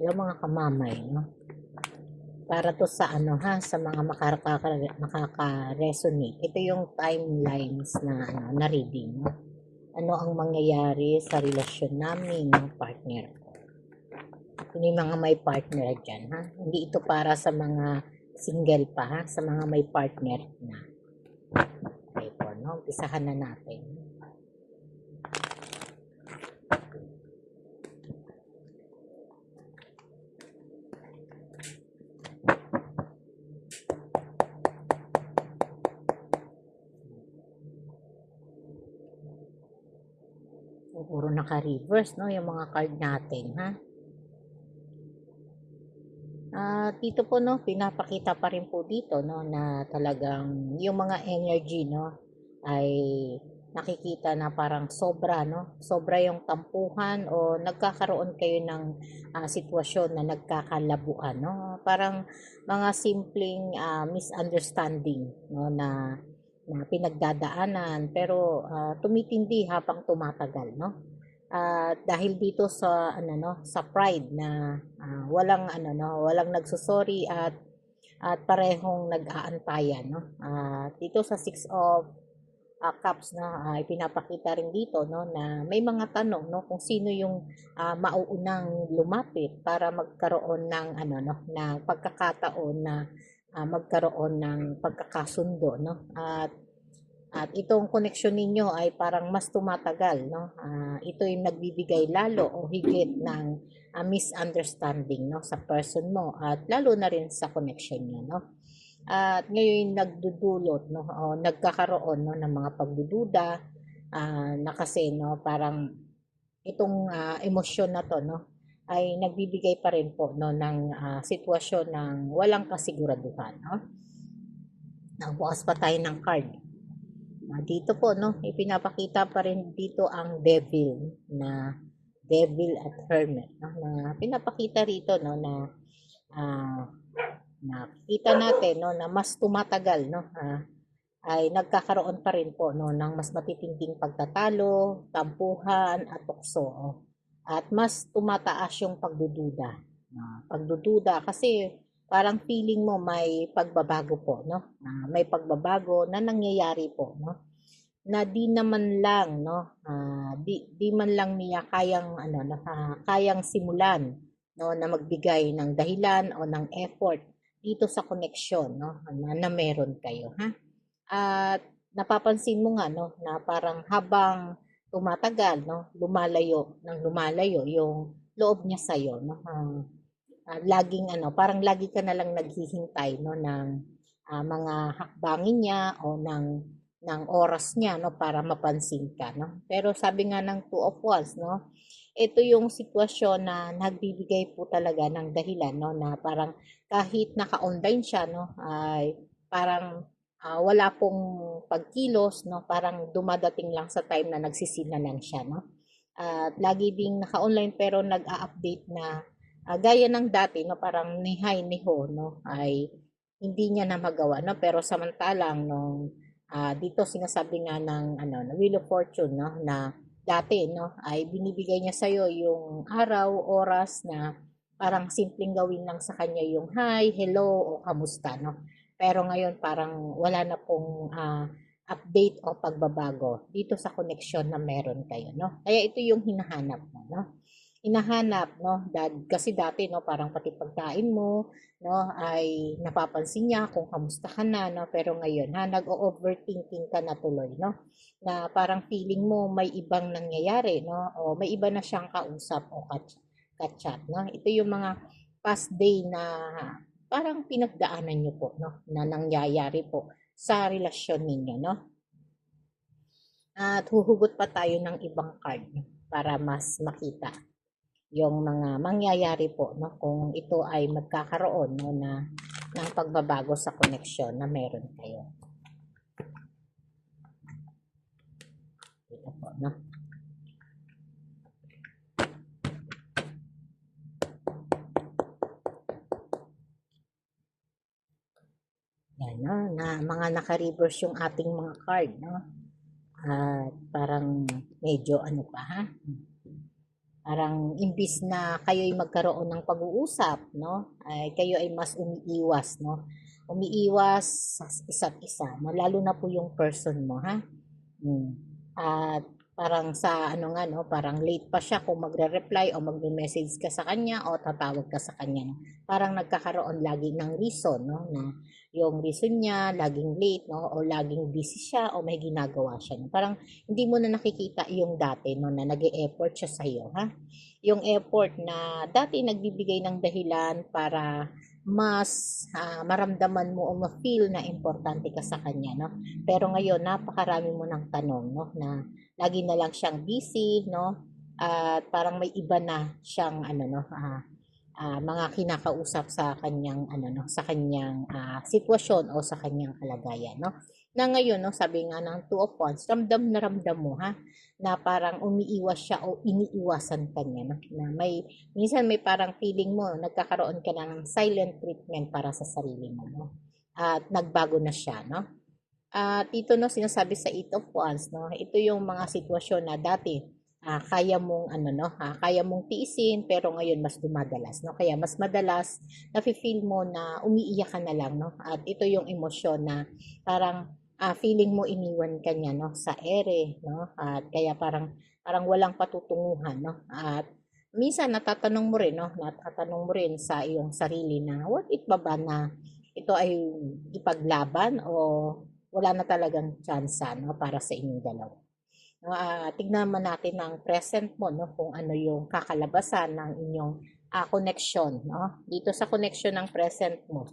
Hello mga kamamay, no? Para to sa ano ha, sa mga makaka-resonate. Ito yung timelines na ano, na reading, no? Ano ang mangyayari sa relasyon namin ng partner ko. Kung yung mga may partner dyan, ha? Hindi ito para sa mga single pa, ha? Sa mga may partner na. Okay po, no? Umpisahan na natin. Puro naka-reverse, no? Yung mga card natin, ha? Dito po, no, pinapakita pa rin po dito, no, na talagang yung mga energy, no, ay nakikita na parang sobra, no, sobra yung tampuhan o nagkakaroon kayo ng sitwasyon na nagkakalabuan, no, parang mga simpleng misunderstanding, no, na pinagdadaanan pero tumitindi habang tumatagal, no. Dahil dito sa ano no, sa pride na walang ano no, walang nagsusorry at parehong nag-aantayan no. Dito sa Six of Cups na ay pinapakita rin dito no na may mga tanong no kung sino yung mauunang lumapit para magkaroon ng ano no na pagkakataon na magkaroon ng pagkakasundo no at itong koneksyon ninyo ay parang mas tumatagal, no? Ito yung nagbibigay lalo o higit ng misunderstanding, no, sa person mo at lalo na rin sa connection niyo, no? At ngayon nagdudulot, no, o nagkakaroon, no, ng mga pagdududa na kasi, no, parang itong emosyon na to, no, ay nagbibigay pa rin po, no, ng sitwasyon ng walang kasiguraduhan, no? Nagbukas pa tayo ng card. Dito po, no, ipinapakita pa rin dito ang devil at hermit, no, na pinapakita rito, no, na ah, nakita natin, no, na mas tumatagal, no, ay nagkakaroon pa rin po, no, ng mas matitinding pagtatalo, tampuhan, at tukso. At mas tumataas yung pagdududa. Pagdududa kasi parang feeling mo may pagbabago po, no? May pagbabago na nangyayari po, no? Na di naman lang, no? Di man lang niya kayang ano, kayang simulan, no, na magbigay ng dahilan o ng effort dito sa connection, no, na meron kayo, ha? At napapansin mo nga, no, na parang habang tumatagal, no, lumalayo yung loob niya sa iyo, no. Laging ano, parang lagi ka na lang naghihintay, no, ng mga hakbangin niya o ng oras niya, no, para mapansin ka, no. Pero sabi nga ng Two of Wands, no, ito yung sitwasyon na nagbibigay po talaga ng dahilan, no, na parang kahit naka-online siya, no, ay parang wala pong pagkilos, no, parang dumadating lang sa time na nagsisina lang siya, no. At lagi ding naka-online pero nag-a-update na gaya ng dati, no, parang ni hi ni ho, no, ay hindi niya na magawa, no, pero samantalang nung dito sinasabi nga ng ano, na Wheel of Fortune, no, na dati, no, ay binibigay niya sa iyo yung araw, oras na parang simpleng gawin lang sa kanya yung hi, hello o kamusta, no. Pero ngayon parang wala na pong update o pagbabago dito sa connection na meron kayo, no. Kaya ito yung hinahanap mo, no. Hinahanap, no, kasi dati, no, parang pati pagkain mo, no, ay napapansin niya kung kamusta ka na, no, pero ngayon, nag-overthinking ka na tuloy, no, na parang feeling mo may ibang nangyayari, no, o may iba na siyang kausap o ka-chat, no. Ito yung mga past day na parang pinagdaanan niyo po, no, na nangyayari po sa relasyon ninyo, no. At huhugot pa tayo ng ibang card, no, para mas makita yung mga mangyayari po, no, kung ito ay magkakaroon, no, ng pagbabago sa connection na meron kayo. Ito po, no. Yan, no, na mga naka-reverse yung ating mga card, no. At parang medyo ano pa, ha. Parang imbis na kayo ay magkaroon ng pag-uusap, no? Ay kayo ay mas umiiwas, no? Umiiwas sa isa't isa, no? Lalo na po yung person mo, ha? Hmm. At parang sa ano nga, no, parang late pa siya kung magre-reply o magme-message ka sa kanya o tatawag ka sa kanya. No? Parang nagkakaroon lagi ng reason, no, na yung reason niya laging late, no, o laging busy siya o may ginagawa siya. No? Parang hindi mo na nakikita yung dati, no, na nag-e-effort siya sa iyo, ha? Yung effort na dati nagbibigay ng dahilan para mas maramdaman mo o ma-feel na importante ka sa kanya, no? Pero ngayon napakarami mo ng tanong, no, na lagi na lang siyang busy, no? At parang may iba na siyang ano, no, mga kinakausap sa kanyang ano, no, sa kanyang sitwasyon o sa kanyang kalagayan, no? Na ngayon, no, sabi nga ng two of wands, ramdam na ramdam mo, ha, na parang umiiwas siya o iniiwasan ka niya, no? Na may minsan may parang feeling mo nagkakaroon ka na ng silent treatment para sa sarili mo, no? At nagbago na siya, no? Dito, no, sinasabi sa Eight of Wands, no, ito yung mga sitwasyon na dati kaya mong ano, no, kaya mong tiisin pero ngayon mas dumadalas, no. Kaya mas madalas nafi-feel mo na umiiyak ka na lang, no. At ito yung emosyon na parang feeling mo iniwan ka niya, no, sa ere, no. At kaya parang parang walang patutunguhan, no. At minsan natatanong mo rin, no, natatanong mo rin sa iyong sarili na worth it ba na ito ay ipaglaban o wala na talagang tsansa, no, para sa inyong dalawa. No, tignan naman natin ang present mo, no, kung ano yung kakalabasan ng inyong connection, no. Dito sa connection ng present mo,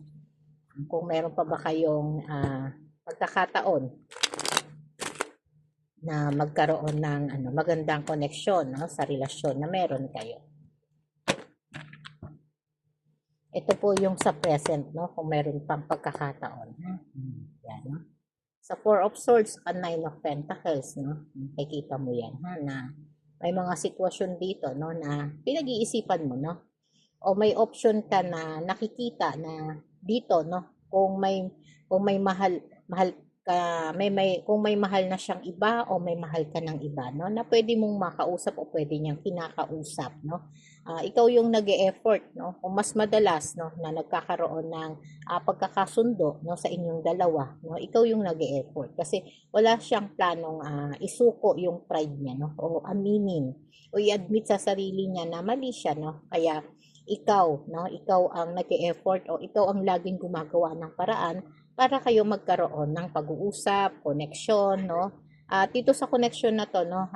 kung meron pa ba kayong pagkakataon na magkaroon ng ano, magandang connection, no, sa relasyon na meron kayo. Ito po yung sa present, no, kung meron pang pagkakataon. Yan, no. Sa Four of Swords at Nine of Pentacles, no? Nakikita mo yan, ha, na may mga sitwasyon dito, no, na pinag-iisipan mo, no? O may option ka na nakikita na dito, no? Kung may mahal ka, kung may mahal na siyang iba o may mahal ka ng iba, no? Na pwede mong makausap o pwede niyang kinakausap, no? Ikaw yung nag-e-effort, no? Kung mas madalas, no, na nagkakaroon ng pagkakasundo, no, sa inyong dalawa, no, ikaw yung nag-e-effort kasi wala siyang planong isuko yung pride niya, no, o aminin o i-admit sa sarili niya na mali siya, no, kaya ikaw, no, ikaw ang nag-e-effort o ikaw ang laging gumagawa ng paraan para kayo magkaroon ng pag-uusap, connection, no. At dito sa connection na to, no,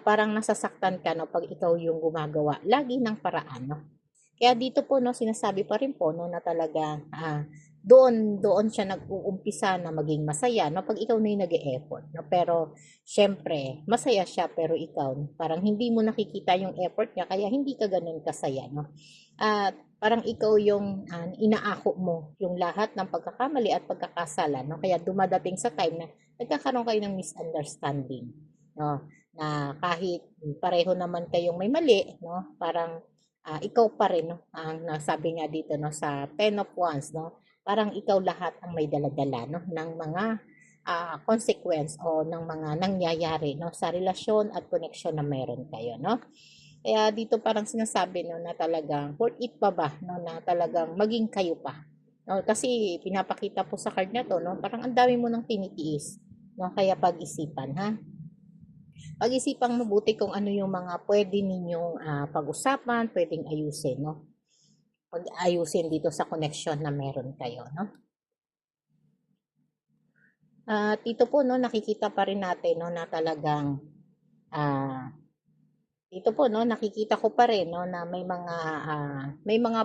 parang nasasaktan ka, no, pag ikaw yung gumagawa lagi ng paraan, no. Kaya dito po, no, sinasabi pa rin po, no, na talaga doon siya nag-uumpisa na maging masaya, no, pag ikaw na yung nag-e-effort, no. Pero syempre masaya siya pero ikaw parang hindi mo nakikita yung effort niya kaya hindi ka ganoon kasaya, no. At parang ikaw yung inaako mo yung lahat ng pagkakamali at pagkakasala, no. Kaya dumadating sa time na nagkakaroon kayo ng misunderstanding, no, na kahit pareho naman kayong may mali, no, parang ikaw pa rin, no, ang nasabi nga dito, no, sa Ten of Wands, no, parang ikaw lahat ang may daladala, no, ng mga consequence o ng mga nangyayari, no, sa relasyon at connection na meron kayo, no. Kaya dito parang sinasabi, no, na talagang worth it pa ba, no, na talagang maging kayo pa, no, kasi pinapakita po sa card na to, no, parang ang dami mo nang tinitiis, no, kaya pag-isipan, ha. Pag-isipang mabuti kung ano yung mga pwede ninyong pag-usapan, pwedeng ayusin, no? Pag-ayusin dito sa connection na meron kayo, no? At ito po, no, nakikita pa rin natin, no, na talagang dito po, no, nakikita ko pa rin, no, na may mga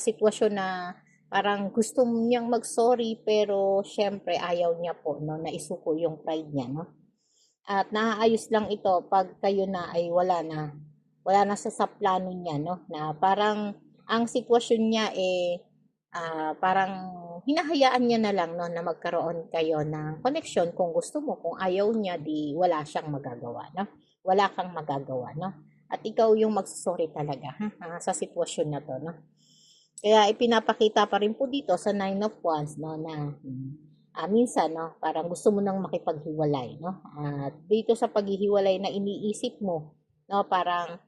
sitwasyon na parang gusto niyang mag-sorry pero syempre ayaw niya po, no, na isuko yung pride niya, no. At naaayos lang ito pag kayo na ay wala na sa plano niya, no, na parang ang sitwasyon niya parang hinahayaan niya na lang, no, na magkaroon kayo ng connection kung gusto mo, kung ayaw niya di wala siyang magagawa, no, wala kang magagawa, no, at ikaw yung magsusorry talaga, ha, sa sitwasyon na to, no. Kaya ipinapakita pa rin po dito sa Nine of Wands, no, na minsan, no, parang gusto mo nang makipaghiwalay, no? At dito sa paghihiwalay na iniisip mo, no, parang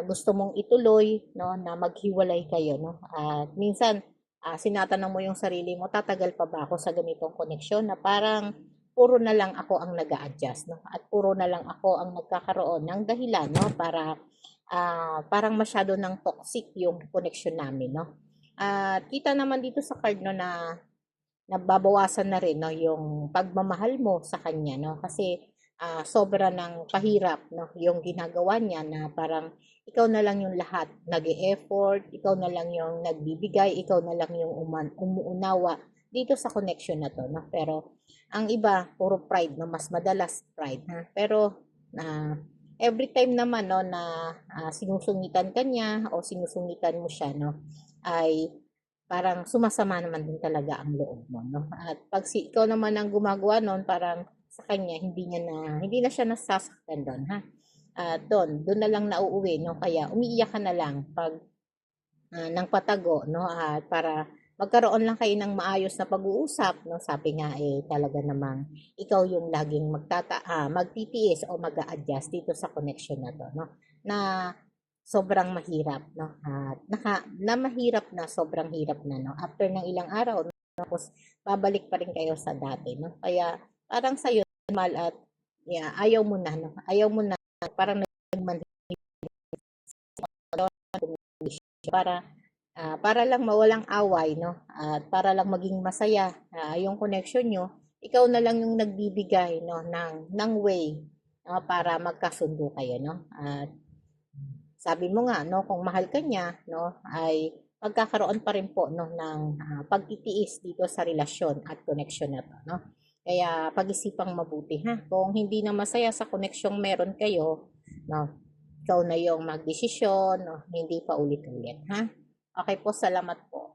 gusto mong ituloy, no, na maghiwalay kayo, no? At minsan, sinatanong mo yung sarili mo, tatagal pa ba ako sa ganitong koneksyon na parang puro na lang ako ang nag-a-adjust, no? At puro na lang ako ang nagkakaroon ng dahilan, no? Para parang masyado ng toxic yung connection namin, no? At kita naman dito sa card, no, na nababawasan na rin, no, yung pagmamahal mo sa kanya, no? Kasi sobra ng pahirap, no, yung ginagawa niya na parang ikaw na lang yung lahat nag-e-effort, ikaw na lang yung nagbibigay, ikaw na lang yung umuunawa dito sa connection na to, no? Pero ang iba, puro pride, no? Mas madalas pride, ha? Pero every time naman, no, na sinusungitan ka niya o sinusungitan mo siya, no, ay parang sumasama naman din talaga ang loob mo, no? At pag ikaw naman ang gumagawa noon, parang sa kanya hindi na siya nasasaktan doon, ha? At doon na lang nauuwi, no? Kaya umiiyak ka na lang pag ng patago, no? At para magkaroon lang kayo ng maayos na pag-uusap, no? Sabi nga talaga namang ikaw yung laging magtitiis o mag-a-adjust dito sa connection na to, no? Na sobrang mahirap, no? At na mahirap na, sobrang hirap na, no? After ng ilang araw, no? Tapos babalik pa rin kayo sa dati, no? Kaya parang sa'yo, normal at yeah, ayaw mo na, no? Ayaw mo na, parang para para lang mawalang away, no? At para lang maging masaya yung connection nyo, ikaw na lang yung nagbibigay, no, ng way, no, para magkasundo kayo, no? At sabi mo nga, no, kung mahal ka niya, no, ay magkakaroon pa rin po, no, ng pagtitiis dito sa relasyon at connection na to, no? Kaya pag-isipang mabuti, ha? Kung hindi na masaya sa connection meron kayo, no, ikaw na yung magdesisyon, no, hindi pa ulit-ulit, ha? Okay po, salamat po.